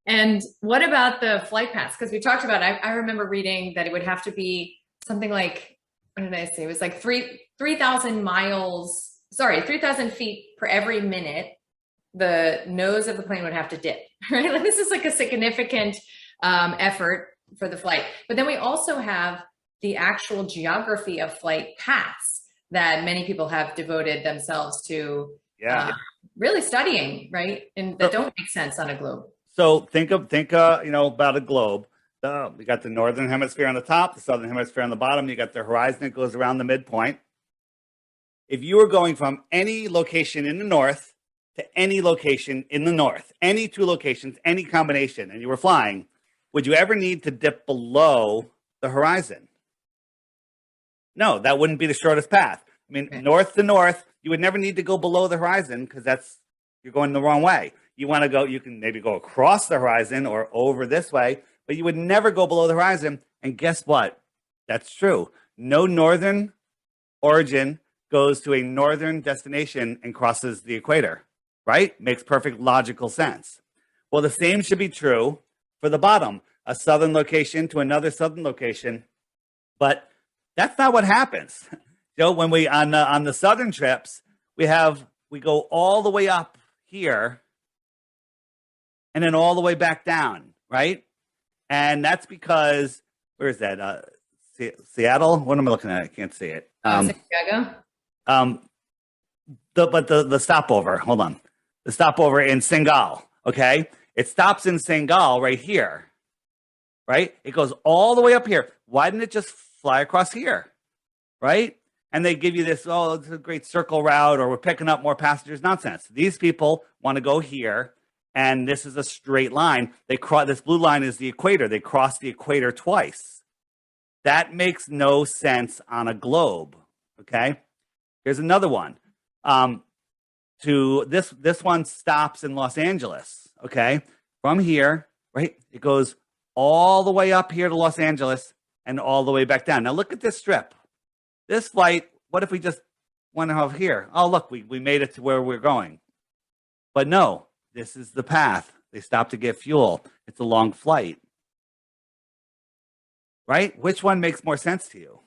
And what about the flight paths? Because we talked about, I remember reading that it would have to be something like, what did I say? It was like 3,000 miles, sorry, 3,000 feet per every minute. The nose of the plane would have to dip, right? Like this is like a significant effort for the flight. But then we also have the actual geography of flight paths that many people have devoted themselves to Yeah. uh, really studying, right? And that So, don't make sense on a globe. so think about a globe. We got the northern hemisphere on the top, the southern hemisphere on the bottom. You got the horizon that goes around the midpoint. If you were going from any location in the north to any location in the north, any two locations, any combination, and you were flying, would you ever need to dip below the horizon? No, that wouldn't be the shortest path. I mean, Right. north to north, you would never need to go below the horizon because you're going the wrong way. You want to go, you can maybe go across the horizon or over this way, but you would never go below the horizon. And guess what? That's true. No northern origin goes to a northern destination and crosses the equator, right? Makes perfect logical sense. Well, the same should be true for the bottom, a southern location to another southern location, but that's not what happens. When we on the southern trips, we go all the way up here and then all the way back down, right? And that's because where is that? Seattle. What am I looking at? I can't see it. Santiago? Um, the stopover. Hold on, the stopover in Senegal. Okay, it stops in Senegal right here, right? It goes all the way up here. Why didn't it just fly across here, right? And they give you this, oh, it's a great circle route, or we're picking up more passengers. Nonsense. These people want to go here, and this is a straight line. They cross this blue line is the equator. They cross the equator twice. That makes no sense on a globe. Okay. Here's another one. To this one stops in Los Angeles. Okay, from here, right? It goes all the way up here to Los Angeles and all the way back down. Now look at this strip. This flight. What if we just went off here? Oh, look, we made it to where we're going. But no, this is the path. They stop to get fuel. It's a long flight, right? Which one makes more sense to you?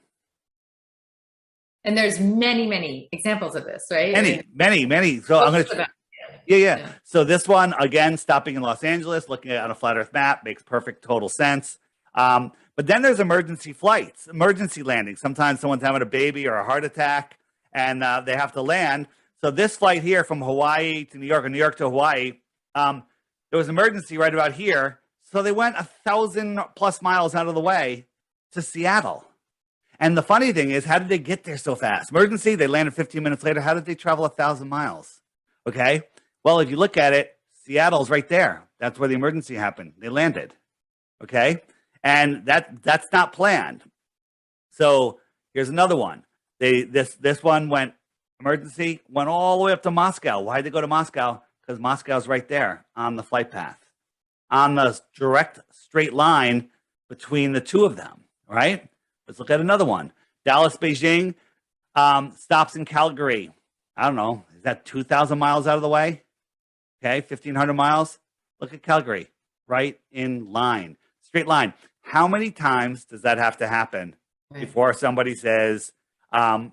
And there's many, many examples of this, right? I Many, mean, many, many. So I'm going most of to, them. yeah, yeah. Yeah. So this one, again, stopping in Los Angeles, looking at on a flat Earth map, makes perfect, total sense. But then there's emergency flights, emergency landings. Sometimes someone's having a baby or a heart attack, and they have to land. So this flight here from Hawaii to New York, or New York to Hawaii, there was an emergency right about here. So they went 1,000+ miles out of the way to Seattle. And the funny thing is, how did they get there so fast? Emergency, they landed 15 minutes later. How did they travel 1,000 miles? Okay. Well, if you look at it, Seattle's right there. That's where the emergency happened. They landed. Okay. And that's not planned. So here's another one. This one went emergency, went all the way up to Moscow. Why did they go to Moscow? Because Moscow's right there on the flight path, on the direct straight line between the two of them, right? Let's look at another one. Dallas, Beijing, stops in Calgary. I don't know. Is that 2,000 miles out of the way? Okay, 1,500 miles. Look at Calgary, right in line, straight line. How many times does that have to happen Right. before somebody says, oh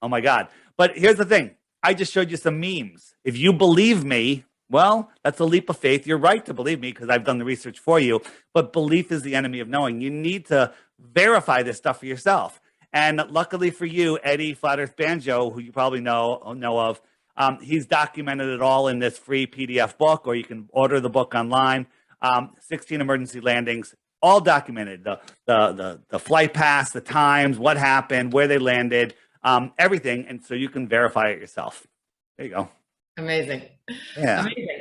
my God? But here's the thing. I just showed you some memes. If you believe me, well, that's a leap of faith. You're right to believe me because I've done the research for you. But belief is the enemy of knowing. You need to verify this stuff for yourself. And luckily for you, Eddie Flat Earth Banjo, who you probably know of, he's documented it all in this free PDF book, or you can order the book online. 16 emergency landings, all documented. The flight paths, the times, what happened, where they landed, everything. And so you can verify it yourself. There you go. Amazing. Yeah. Amazing.